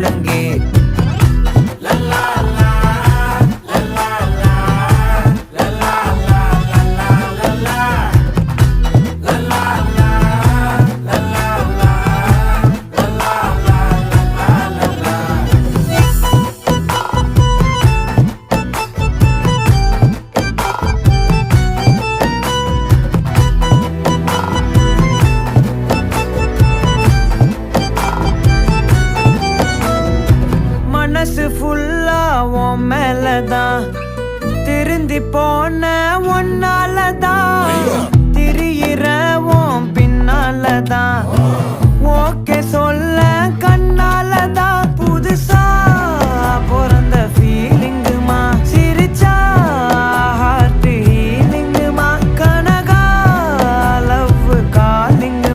முழங்கே மனசு ஃபுல்லா உன் மேலதான் திருந்தி போன ஒன்னாலதான் திரியிற உன் பின்னாலதான் ஓகே சொல்ல கண்ணாலதான்